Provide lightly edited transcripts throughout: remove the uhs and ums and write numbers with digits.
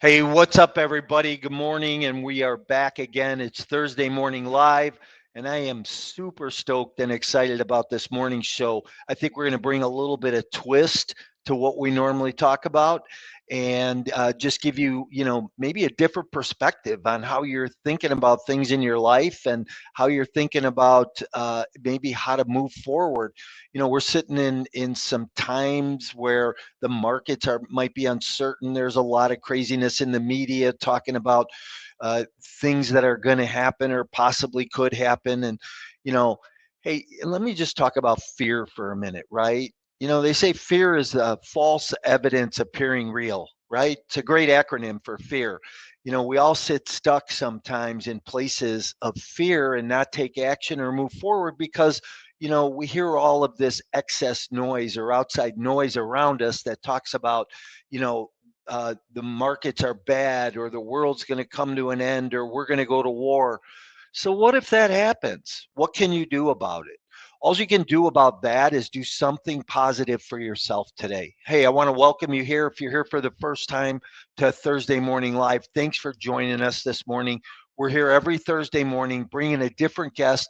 Hey, what's up, everybody? Good morning, and we are back again. It's Thursday Morning Live, and I am super stoked and excited about this morning show. I think we're going to bring a little bit of twist to what we normally talk about and just give you, maybe a different perspective on how you're thinking about things in your life and how you're thinking about maybe how to move forward. We're sitting in some times where the markets are might be uncertain. There's a lot of craziness in the media talking about things that are going to happen or possibly could happen. And you know, hey, let me just talk about fear for a minute, right? They say fear is false evidence appearing real, right? It's a great acronym for fear. We all sit stuck sometimes in places of fear and not take action or move forward because we hear all of this excess noise or outside noise around us that talks about, the markets are bad or the world's going to come to an end or we're going to go to war. So, what if that happens? What can you do about it? All you can do about that is do something positive for yourself today. Hey, I want to welcome you here. If you're here for the first time to Thursday Morning Live, thanks for joining us this morning. We're here every Thursday morning bringing a different guest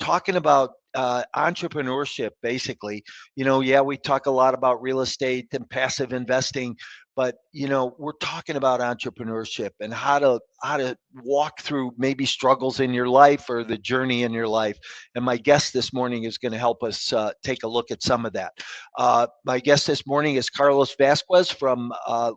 talking about entrepreneurship basically. Yeah, we talk a lot about real estate and passive investing, but we're talking about entrepreneurship and how to walk through maybe struggles in your life or the journey in your life. And my guest this morning is going to help us take a look at some of that. My guest this morning is Carlos Vasquez from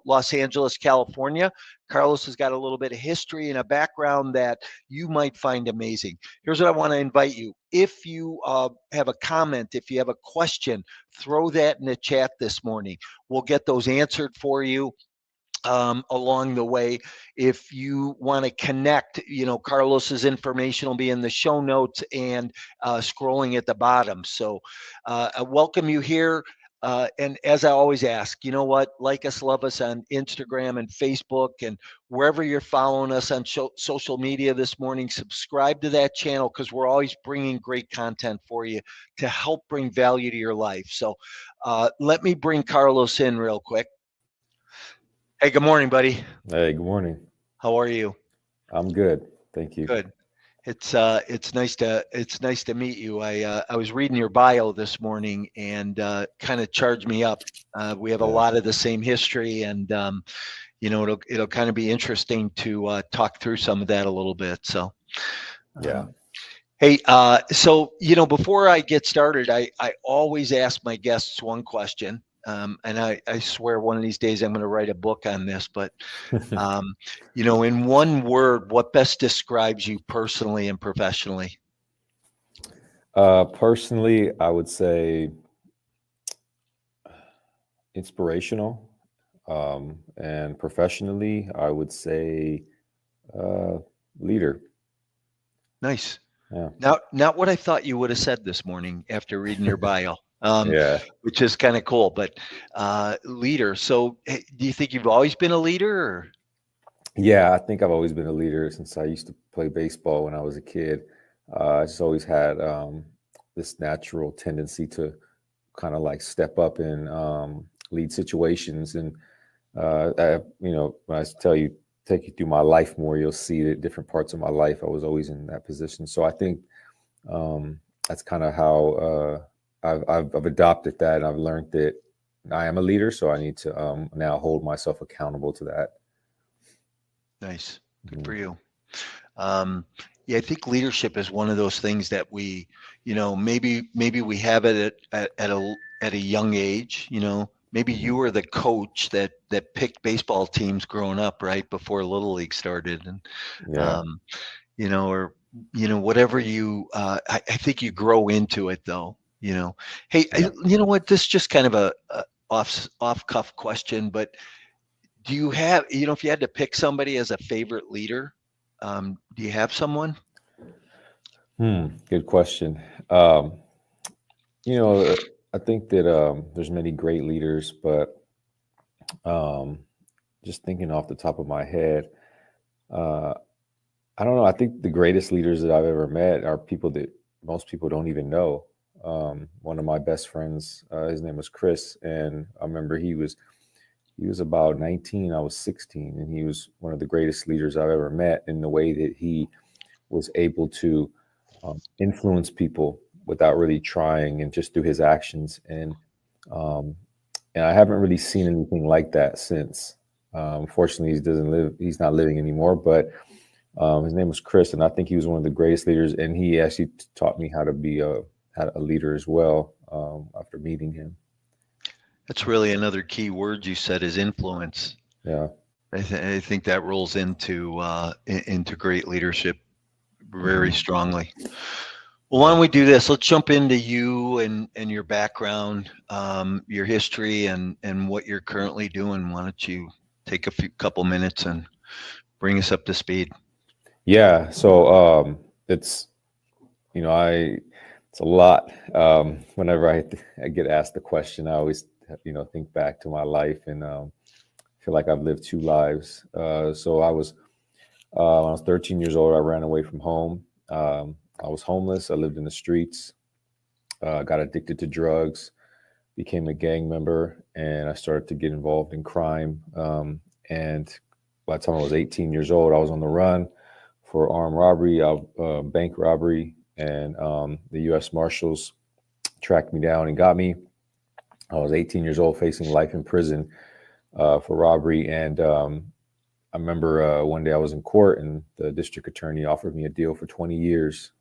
Los Angeles, California. Carlos has got a little bit of history and a background that you might find amazing. Here's what I want to invite you. If you have a comment, if you have a question, throw that in the chat this morning. We'll get those answered for you along the way. If you want to connect, Carlos's information will be in the show notes and scrolling at the bottom. So I welcome you here. And as I always ask, you know what? Like us, love us on Instagram and Facebook and wherever you're following us on social media this morning. Subscribe to that channel because we're always bringing great content for you to help bring value to your life. So let me bring Carlos in real quick. Hey, good morning, buddy. Hey, good morning. How are you? I'm good. Thank you. Good. It's nice to meet you. I was reading your bio this morning and kind of charged me up. We have a Yeah. lot of the same history, and it'll kind of be interesting to talk through some of that a little bit. So, Yeah. um, hey, so before I get started, I always ask my guests one question, and I swear one of these days I'm going to write a book on this. But in one word, what best describes you personally and professionally? Personally, I would say inspirational. And professionally, I would say uh, leader. Nice. Yeah. Now, not what I thought you would have said this morning after reading your bio, Yeah. which is kind of cool. But leader. So, hey, do you think you've always been a leader? Or? Yeah. I think I've always been a leader since I used to play baseball when I was a kid. I just always had this natural tendency to kind of like step up and lead situations. And when I tell you, take you through my life more, you'll see that different parts of my life, I was always in that position. So I think that's kind of how I've adopted that. And I've learned that I am a leader, so I need to now hold myself accountable to that. Nice. Good Mhm. for you. Um, yeah, I think leadership is one of those things that we, maybe we have it at a young age. Maybe you Mhm. were the coach that picked baseball teams growing up, right before Little League started, and Yeah. um, or whatever you. I think you grow into it, though. Hey, Yeah. you know what? This is just kind of a off cuff question, but do you have, if you had to pick somebody as a favorite leader, do you have someone? Good question. Um, you know, I think that there's many great leaders, but um, just thinking off the top of my head, uh, I don't know. I think the greatest leaders that I've ever met are people that most people don't even know. One of my best friends, his name was Chris, and I remember he was He was about 19, I was 16, and he was one of the greatest leaders I've ever met in the way that he was able to influence people without really trying and just through his actions. Um, and I haven't really seen anything like that since. Fortunately, he doesn't live. He's not living anymore. But his name was Chris, and I think he was one of the greatest leaders. And he actually taught me how to be a leader as well after meeting him. That's really another key word you said is influence. Yeah. I think that rolls into great leadership very strongly. Well, why don't we do this? Let's jump into you and your background, your history, and what you're currently doing. Why don't you take a couple minutes and bring us up to speed? Yeah. So it's it's a lot. Whenever I get asked the question, I always think back to my life and feel like I've lived two lives. So when I was 13 years old, I ran away from home. I was homeless. I lived in the streets. Got addicted to drugs. Became a gang member, and I started to get involved in crime. And by the time I was 18 years old, I was on the run for armed robbery, bank robbery, and the U.S. Marshals tracked me down and got me. I was 18 years old, facing life in prison for robbery. And I remember one day I was in court, and the district attorney offered me a deal for 20 years.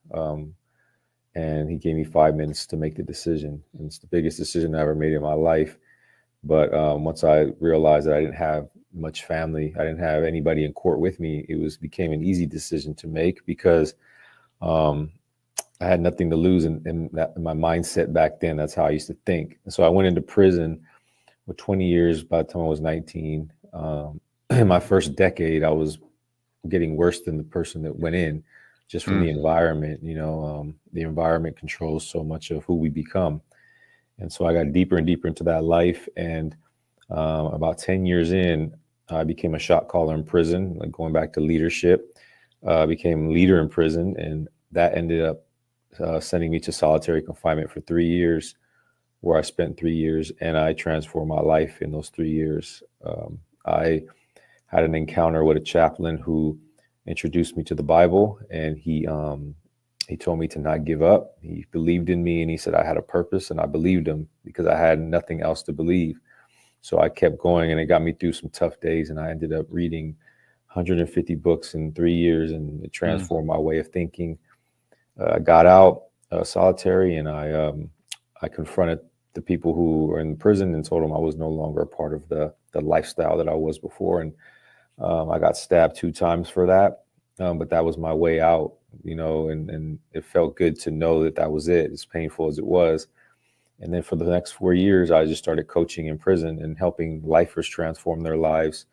And he gave me 5 minutes to make the decision. And it's the biggest decision I ever made in my life. But once I realized that I didn't have much family, I didn't have anybody in court with me, became an easy decision to make because I had nothing to lose. And that in my mindset back then, that's how I used to think. And so I went into prison with 20 years by the time I was 19. In my first decade, I was getting worse than the person that went in just from the environment. The environment controls so much of who we become. And so I got deeper and deeper into that life. And about 10 years in, I became a shot caller in prison, like going back to leadership, became leader in prison. And that ended up sending me to solitary confinement for 3 years, where I spent 3 years, and I transformed my life in those 3 years. I had an encounter with a chaplain who introduced me to the Bible, and he told me to not give up. He believed in me, and he said I had a purpose, and I believed him because I had nothing else to believe. So I kept going, and it got me through some tough days, and I ended up reading 150 books in 3 years, and it transformed my way of thinking. I got out solitary, and I confronted the people who were in prison and told them I was no longer a part of the lifestyle that I was before. And I got stabbed 2 times for that. But that was my way out, and it felt good to know that that was it, as painful as it was. And then for the next 4 years, I just started coaching in prison and helping lifers transform their lives.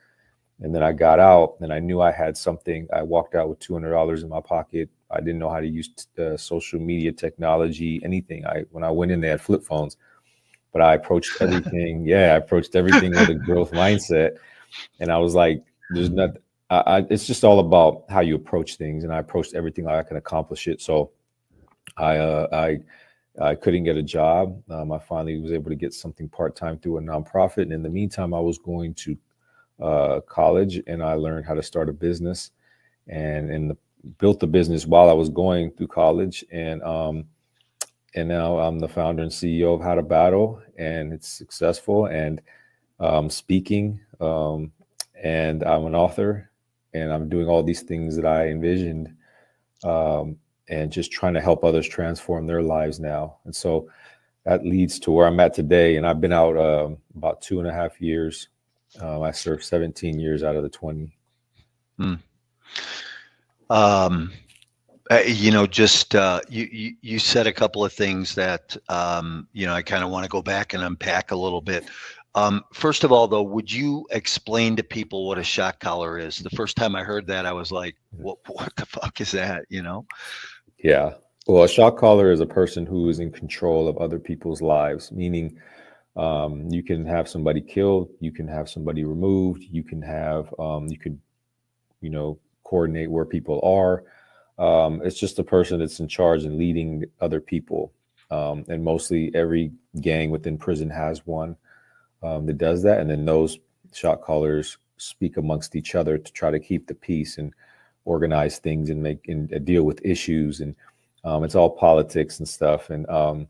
And then I got out, and I knew I had something. I walked out with $200 in my pocket. I didn't know how to use social media technology, anything. When I went in, they had flip phones, but I approached everything. I approached everything with a growth mindset. And I was like, there's not, it's just all about how you approach things. And I approached everything like I can accomplish it. So I couldn't get a job. I finally was able to get something part-time through a nonprofit. And in the meantime, I was going to college, and I learned how to start a business, and built the business while I was going through college. And now I'm the founder and CEO of How to Battle, and it's successful. And speaking, and I'm an author, and I'm doing all these things that I envisioned, and just trying to help others transform their lives now. And so that leads to where I'm at today. And I've been out about 2.5 years. I served 17 years out of the 20. You said a couple of things that I kind of want to go back and unpack a little bit. First of all, though, would you explain to people what a shot collar is? The first time I heard that, I was like, what the fuck is that? Yeah. Well, a shot caller is a person who is in control of other people's lives, meaning you can have somebody killed, you can have somebody removed, you can have, you could, coordinate where people are. It's just a person that's in charge and leading other people. And mostly every gang within prison has one that does that. And then those shot callers speak amongst each other to try to keep the peace and organize things and make and deal with issues. And it's all politics and stuff. And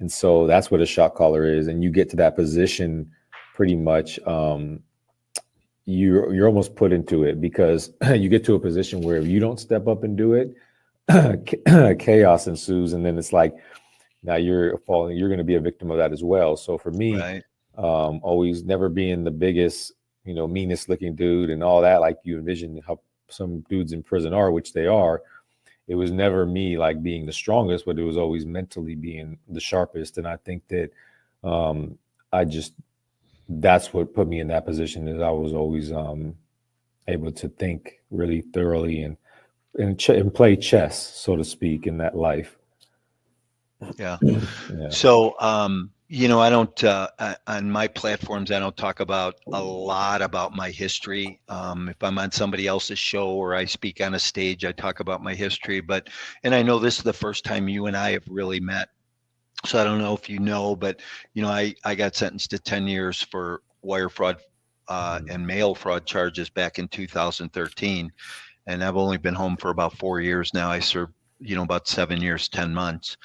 so that's what a shot caller is. And you get to that position pretty much. You're almost put into it because you get to a position where if you don't step up and do it, chaos ensues, and then it's like now you're falling. You're going to be a victim of that as well. So for me, Right. always never being the biggest, meanest looking dude and all that, like you envision how some dudes in prison are, which they are. It was never me like being the strongest, but it was always mentally being the sharpest. And I think that I just that's what put me in that position is I was always able to think really thoroughly and play chess, so to speak, in that life. Yeah. Yeah. So, I don't, on my platforms, I don't talk about a lot about my history. If I'm on somebody else's show or I speak on a stage, I talk about my history. And I know this is the first time you and I have really met. So I don't know if you know, but, I got sentenced to 10 years for wire fraud and mail fraud charges back in 2013. And I've only been home for about 4 years now. I served, about 7 years, 10 months.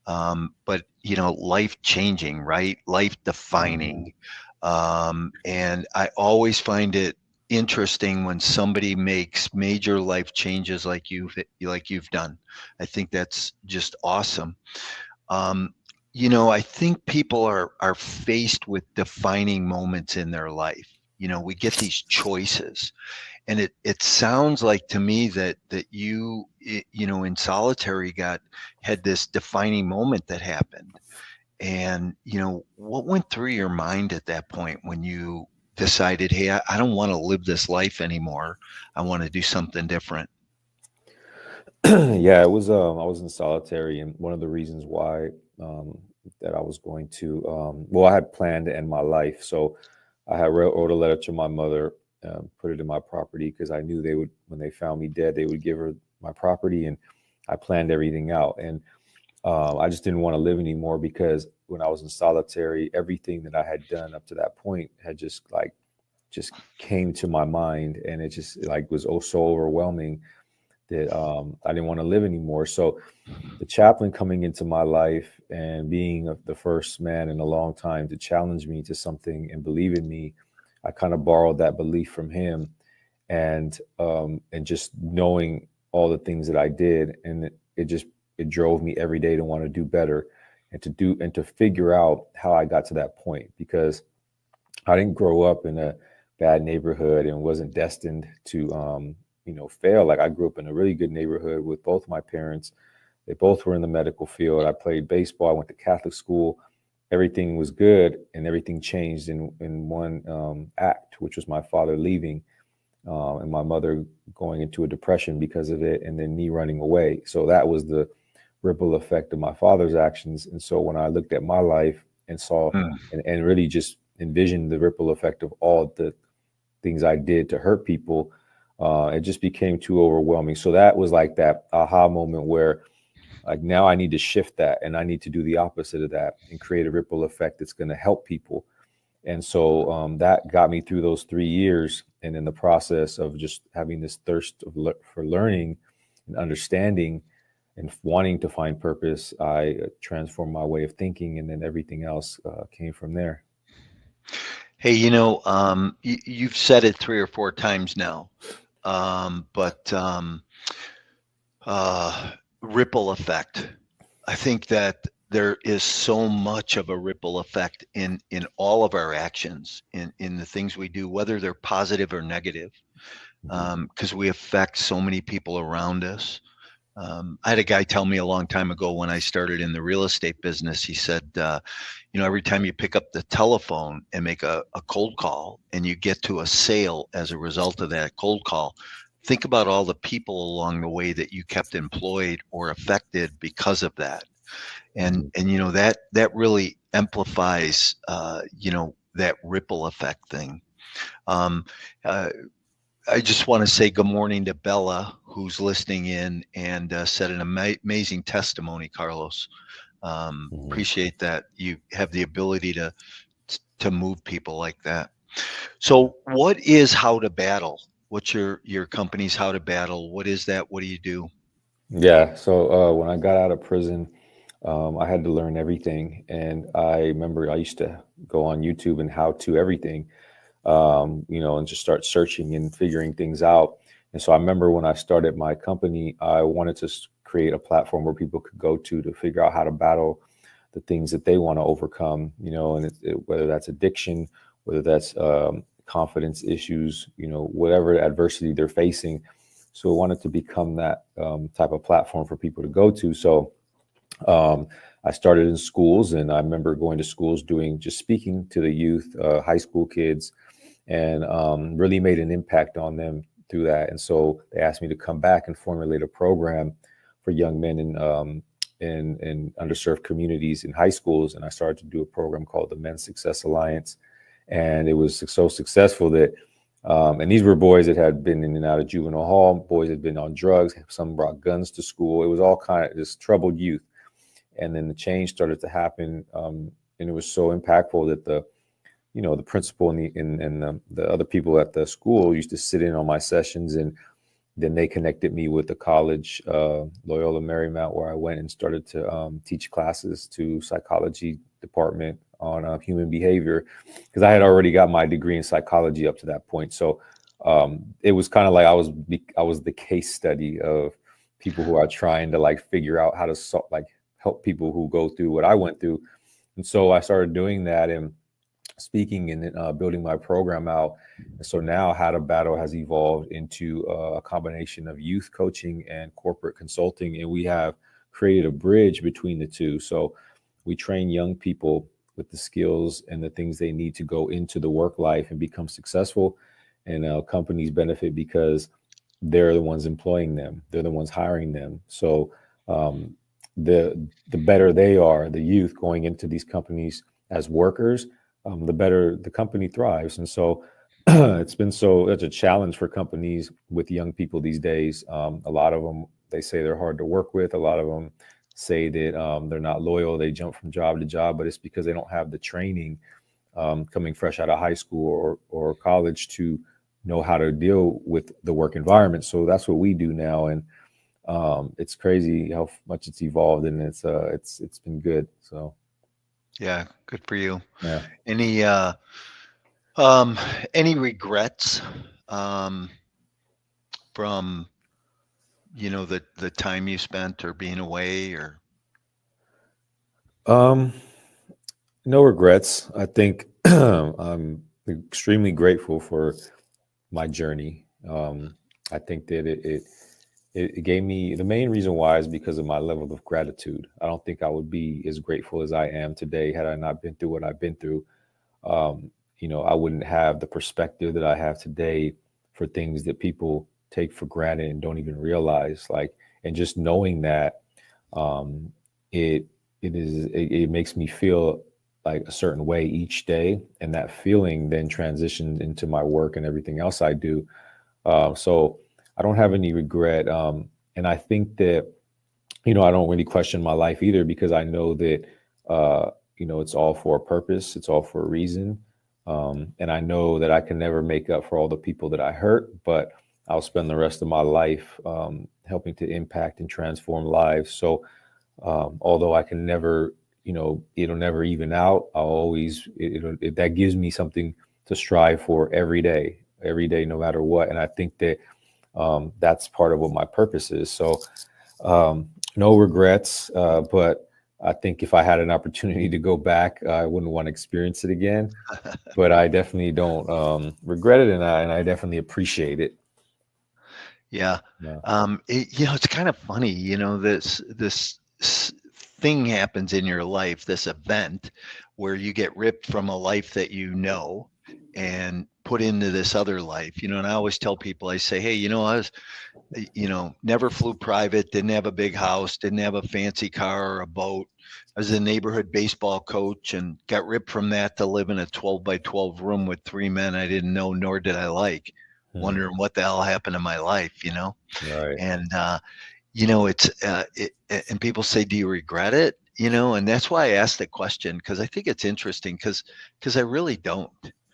But life changing, right? Life defining. And I always find it interesting when somebody makes major life changes like you've done. I think that's just awesome. Um, I think people are faced with defining moments in their life. We get these choices, and it sounds like to me that you in solitary had this defining moment that happened. And what went through your mind at that point when you decided, hey, I don't want to live this life anymore, I want to do something different? Yeah, it was. I was in solitary, and one of the reasons why that I was going to, well, I had planned to end my life, so I had wrote a letter to my mother, put it in my property because I knew they would, when they found me dead, they would give her my property, and I planned everything out, and I just didn't want to live anymore because when I was in solitary, everything that I had done up to that point had just came to my mind, and it just like was oh so overwhelming that I didn't want to live anymore. So the chaplain coming into my life and being the first man in a long time to challenge me to something and believe in me, I kind of borrowed that belief from him, and just knowing all the things that I did, and it drove me every day to want to do better and to figure out how I got to that point because I didn't grow up in a bad neighborhood and wasn't destined to fail. Like I grew up in a really good neighborhood with both my parents. They both were in the medical field. I played baseball. I went to Catholic school. Everything was good, and everything changed in one act, which was my father leaving, and my mother going into a depression because of it, and then me running away. So that was the ripple effect of my father's actions. And so when I looked at my life and saw Mm. and really just envisioned the ripple effect of all the things I did to hurt people, it just became too overwhelming. So that was like that aha moment where like now I need to shift that and I need to do the opposite of that and create a ripple effect that's going to help people. And so that got me through those 3 years. And in the process of just having this thirst for learning and understanding and wanting to find purpose, I transformed my way of thinking, and then everything else came from there. Hey, you've said it 3 or 4 times now, but ripple effect. I think that there is so much of a ripple effect in all of our actions, in the things we do, whether they're positive or negative, because we affect so many people around us. I had a guy tell me a long time ago when I started in the real estate business. He said, every time you pick up the telephone and make a cold call and you get to a sale as a result of that cold call, think about all the people along the way that you kept employed or affected because of that. And that really amplifies that ripple effect thing. Um, uh, I just want to say good morning to Bella, who's listening in and said an amazing testimony, Carlos. Mhm. Appreciate that you have the ability to move people like that. So what is How to Battle? What's your company's How to Battle? What is that? What do you do? Yeah. So when I got out of prison, I had to learn everything, and I remember I used to go on YouTube and how to everything, and just start searching and figuring things out. And so I remember when I started my company, I wanted to create a platform where people could go to figure out how to battle the things that they want to overcome, and whether that's addiction, whether that's confidence issues, whatever adversity they're facing. So I wanted to become that type of platform for people to go to. So um, I started in schools, and I remember going to schools doing just speaking to the youth, high school kids, and really made an impact on them through that. And so they asked me to come back and formulate a program for young men in underserved communities in high schools. And I started to do a program called the Men's Success Alliance, and it was so successful that. And these were boys that had been in and out of juvenile hall. Boys had been on drugs. Some brought guns to school. It was all kind of this troubled youth. And then the change started to happen, and it was so impactful that the principal and the other people at the school used to sit in on my sessions, and then they connected me with the college, Loyola Marymount, where I went and started to teach classes to psychology department on human behavior, because I had already got my degree in psychology up to that point. So it was kind of like I was the case study of people who are trying to like figure out how to help people who go through what I went through. And so I started doing that and speaking and building my program out. And so now How to Battle has evolved into a combination of youth coaching and corporate consulting. And we have created a bridge between the two. So we train young people with the skills and the things they need to go into the work life and become successful. And companies benefit because they're the ones employing them. They're the ones hiring them. So um, the better they are, the youth going into these companies as workers, the better the company thrives. And so it's a challenge for companies with young people these days. A lot of them, they say they're hard to work with. A lot of them say that they're not loyal. They jump from job to job, but it's because they don't have the training coming fresh out of high school or college to know how to deal with the work environment. So that's what we do now. And it's crazy how much it's evolved, and it's been good. So Yeah, good for you. yeah. Any um any regrets um from the time you spent or being away or Um, no regrets. I think I'm extremely grateful for my journey. I think that it gave me the main reason why is because of my level of gratitude. I don't think I would be as grateful as I am today had I not been through what I've been through. I wouldn't have the perspective that I have today for things that people take for granted and don't even realize. Like, and just knowing that, um, it it makes me feel like a certain way each day, and that feeling then transitions into my work and everything else I do. So I don't have any regret, and I think that I don't really question my life either because I know that it's all for a purpose, it's all for a reason, and I know that I can never make up for all the people that I hurt, but I'll spend the rest of my life helping to impact and transform lives. So although I can never, it'll never even out. I'll always that gives me something to strive for every day, no matter what. And I think that that's part of what my purpose is. So no regrets, but I think if I had an opportunity to go back, I wouldn't want to experience it again. But I definitely don't regret it, and I definitely appreciate it. yeah. Yeah. It's kind of funny, this thing happens in your life, this event where you get ripped from a life that and put into this other life, and I always tell people, I say, hey, I was, never flew private, didn't have a big house, didn't have a fancy car or a boat. I was a neighborhood baseball coach and got ripped from that to live in a 12 by 12 room with three men I didn't know, nor did I like, Hmm. wondering what the hell happened to my life. Right. And, and people say, do you regret it? And that's why I asked the question, because I think it's interesting because I really don't.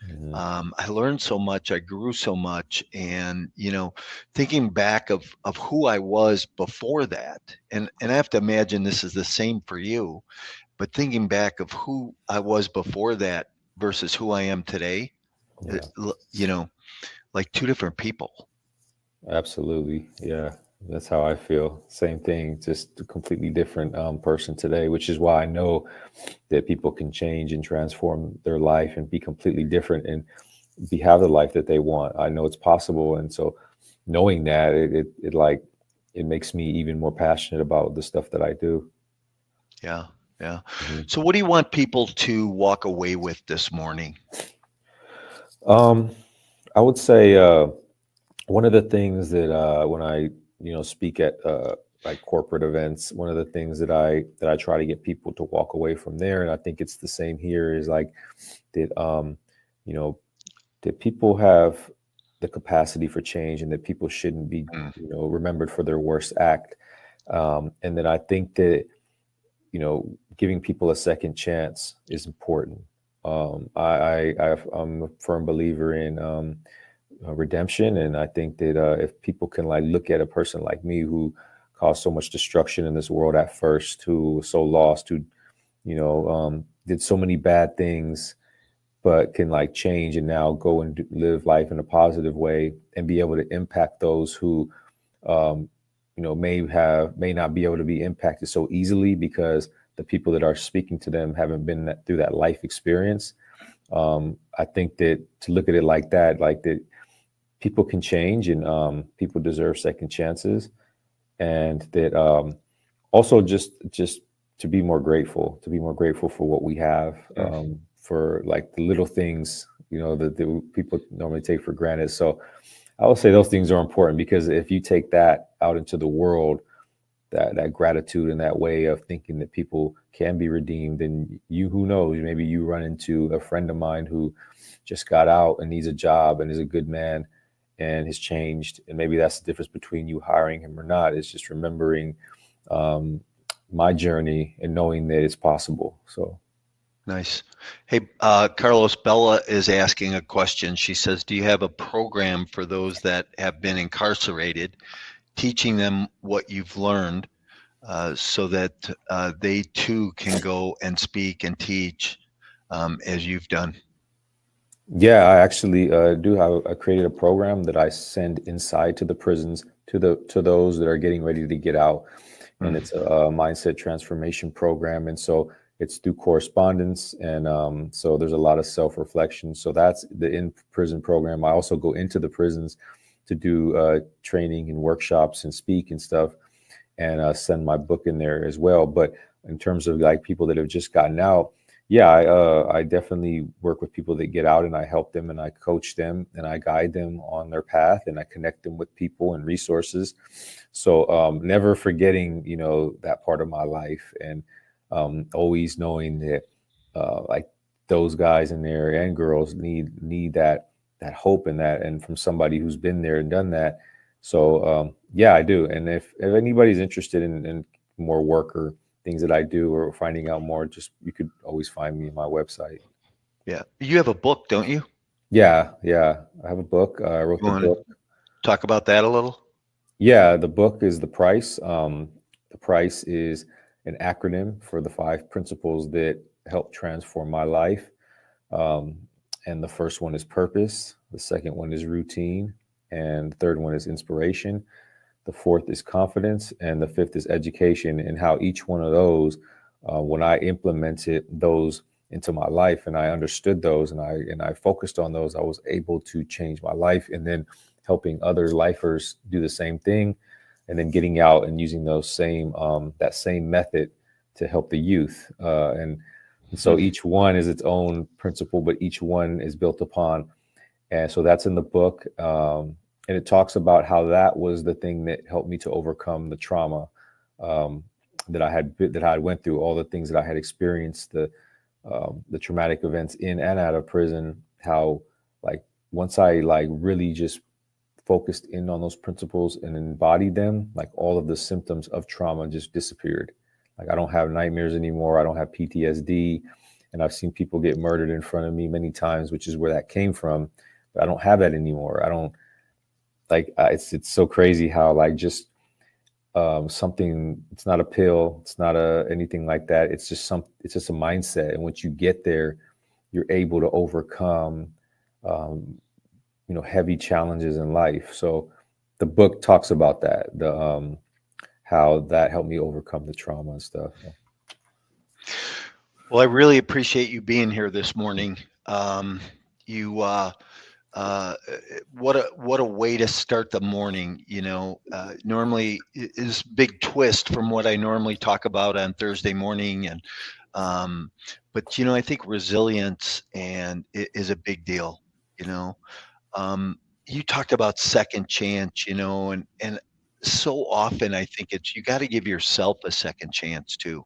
Mhm. I learned so much. I grew so much, and thinking back of who I was before that, and I have to imagine this is the same for you. But thinking back of who I was before that versus who I am today, it, Yeah, like two different people. absolutely. Yeah, that's how I feel. Same thing, just a completely different person today, which is why I know that people can change and transform their life and be completely different and have the life that they want. I know it's possible, and so knowing that it like it makes me even more passionate about the stuff that I do. Yeah, yeah. Mhm. So, what do you want people to walk away with this morning? Um, I would say one of the things that when I speak at like corporate events, one of the things that I try to get people to walk away from there, and I think it's the same here, is like that you know that people have the capacity for change, and that people shouldn't be Mm, remembered for their worst act, and that I think that giving people a second chance is important. I'm a firm believer in redemption, and I think that if people can like look at a person like me who caused so much destruction in this world at first, who was so lost, who did so many bad things, but can like change and now go and live life in a positive way and be able to impact those who um, may not be able to be impacted so easily because the people that are speaking to them haven't been through that life experience. I think that to look at it like that, people can change, and people deserve second chances, and that also just to be more grateful for what we have, mm, for like the little things that people normally take for granted. So I would say those things are important, because if you take that out into the world, that gratitude and that way of thinking that people can be redeemed, and who knows, maybe you run into a friend of mine who just got out and needs a job and is a good man and has changed, and maybe that's the difference between you hiring him or not, is just remembering um, my journey and knowing that it's possible. So nice. Hey, Carlos, Bella is asking a question. She says, "Do you have a program for those that have been incarcerated, teaching them what you've learned, so that they too can go and speak and teach as you've done?" yeah, I actually do have. I created a program that I send inside to the prisons, to those that are getting ready to get out, and Mm, it's a mindset transformation program. And so it's through correspondence, and so there's a lot of self reflection. So that's the in prison program. I also go into the prisons to do training and workshops and speak and stuff, and send my book in there as well. But in terms of like people that have just gotten out, yeah, I definitely work with people that get out, and I help them and I coach them and I guide them on their path, and I connect them with people and resources. So never forgetting, that part of my life, and always knowing that like those guys in there and girls need that hope, and from somebody who's been there and done that. So yeah, I do. And if anybody's interested in more work or things that I do, or finding out more, just you could always find me on my website. yeah. You have a book, don't you? Yeah, yeah. I have a book. I wrote You the want to book. talk about that a little? Yeah, the book is The Price. The Price is an acronym for the 5 principles that help transform my life. Um, and the first one is purpose. The second one is routine. And the third one is inspiration. The fourth is confidence, and the fifth is education. And how each one of those, when I implemented those into my life, and I understood those, and I focused on those, I was able to change my life, and then helping other lifers do the same thing, and then getting out and using those same that same method to help the youth. And so Hmm. each one is its own principle, but each one is built upon, and so that's in the book. And it talks about how that was the thing that helped me to overcome the trauma um, that I had went through, all the things that I had experienced, the traumatic events in and out of prison. How like once I like really just focused in on those principles and embodied them, like all of the symptoms of trauma just disappeared. Like I don't have nightmares anymore. I don't have PTSD. and I've seen people get murdered in front of me many times, which is where that came from. But I don't have that anymore. I don't like it's so crazy how like just something, it's not a pill, it's not a anything like that. It's just a mindset, and once you get there, you're able to overcome um, heavy challenges in life. So the book talks about that, the how that helped me overcome the trauma and stuff. Well, I really appreciate you being here this morning. You uh, what a way to start the morning. Normally is big twist from what I normally talk about on Thursday morning, and um, but I think resilience and is a big deal. You know, um, you talked about second chance. And so often I think it's you got to give yourself a second chance too.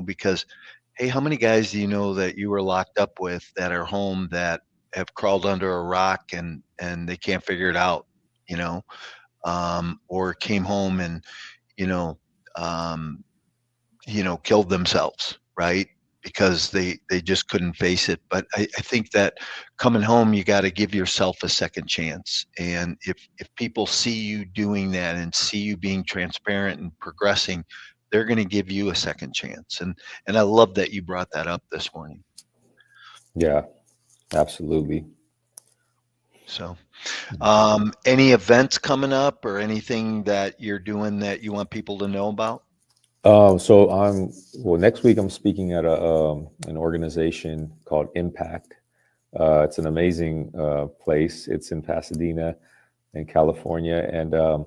Because hey, how many guys do you know that you were locked up with that are home that have crawled under a rock and they can't figure it out, you know, or came home and you know, um, killed themselves, right? Because they just couldn't face it. But I think that coming home, you got to give yourself a second chance. And if people see you doing that and see you being transparent and progressing, they're going to give you a second chance. And I love that you brought that up this morning. Yeah, absolutely. So, any events coming up or anything that you're doing that you want people to know about? So next week I'm speaking at an organization called Impact. It's an amazing place. It's in Pasadena, in California, and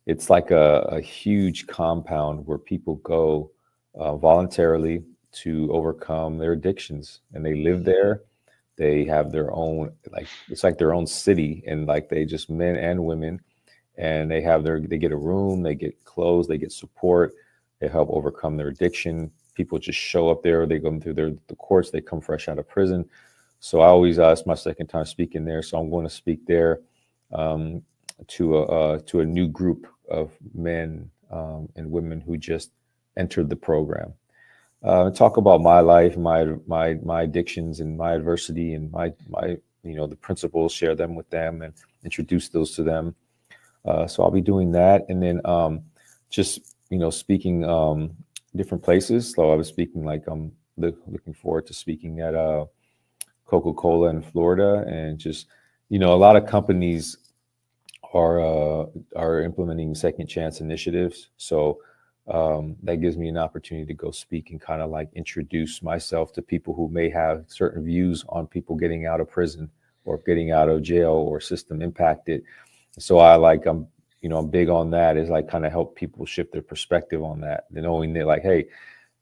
it's like a huge compound where people go voluntarily to overcome their addictions, and they live there. They have their own, like it's like their own city, and like they just men and women, and they get a room, they get clothes, they get support, they help overcome their addiction. People just show up there, they go through the courts, they come fresh out of prison. So I always it's my second time speaking there, so I'm going to speak there um, to a new group of men and women who just entered the program. Talk about my life, my addictions, and my adversity, and my the principles. Share them with them and introduce those to them. So I'll be doing that, and then just speaking different places. So I was speaking like I'm looking forward to speaking at Coca-Cola in Florida, and just a lot of companies are implementing second chance initiatives. So that gives me an opportunity to go speak and kind of like introduce myself to people who may have certain views on people getting out of prison or getting out of jail or system impacted. So I'm big on that, is like kind of help people shift their perspective on that, and knowing that like, hey,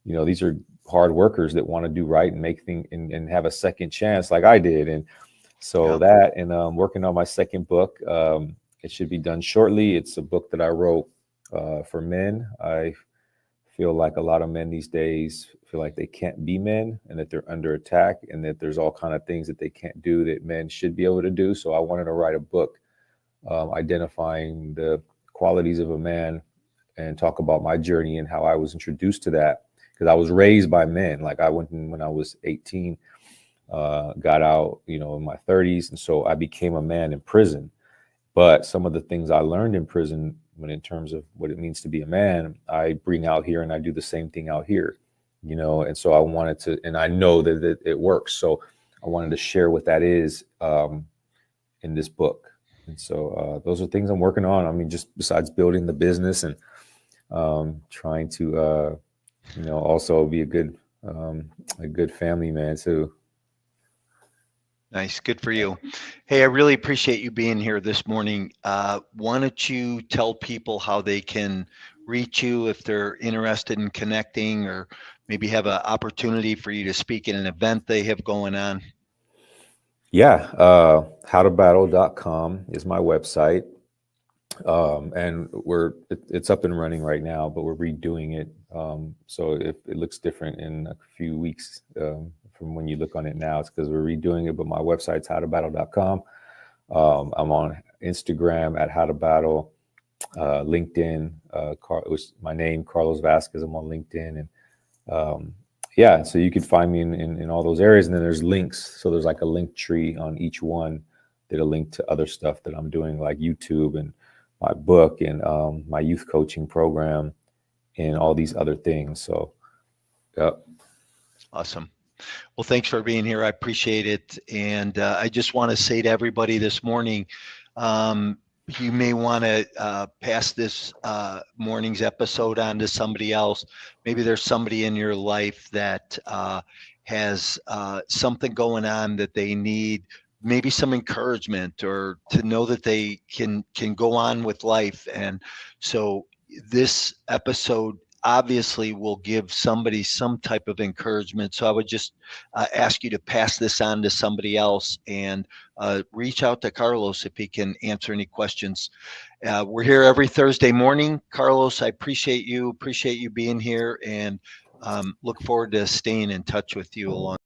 these are hard workers that want to do right and make things and have a second chance like I did. And so Yeah. that, and working on my second book. It should be done shortly. It's a book that I wrote for men. I feel like a lot of men these days feel like they can't be men and that they're under attack, and that there's all kind of things that they can't do that men should be able to do. So I wanted to write a book identifying the qualities of a man and talk about my journey and how I was introduced to that, because I was raised by men. Like I went when I was 18, got out, in my 30s, and so I became a man in prison. But some of the things I learned in prison, when in terms of what it means to be a man, I bring out here, and I do the same thing out here, And so I wanted to, and I know that it works. So I wanted to share what that is in this book. And so those are things I'm working on. I mean, just besides building the business and trying to, also be a good family man too. Nice. Good for you. Hey, I really appreciate you being here this morning. Why don't you tell people how they can reach you if they're interested in connecting, or maybe have an opportunity for you to speak at an event they have going on? Yeah. Howtobattle.com is my website. And it's up and running right now, but we're redoing it. So if it looks different in a few weeks from when you look on it now, it's because we're redoing it. But my website's howtobattle.com. I'm on Instagram at howtobattle, LinkedIn, which my name, Carlos Vasquez. I'm on LinkedIn, and yeah, so you could find me in all those areas, and then there's links. So there's like a link tree on each one that'll link to other stuff that I'm doing, like YouTube and my book and my youth coaching program and all these other things. So yeah. Awesome. Well, thanks for being here. I appreciate it. And I just want to say to everybody this morning, um, you may want to pass this morning's episode on to somebody else. Maybe there's somebody in your life that has something going on that they need, maybe some encouragement, or to know that they can go on with life. And so this episode obviously will give somebody some type of encouragement. So I would just ask you to pass this on to somebody else, and reach out to Carlos if he can answer any questions. We're here every Thursday morning. Carlos, I appreciate you being here, and look forward to staying in touch with you along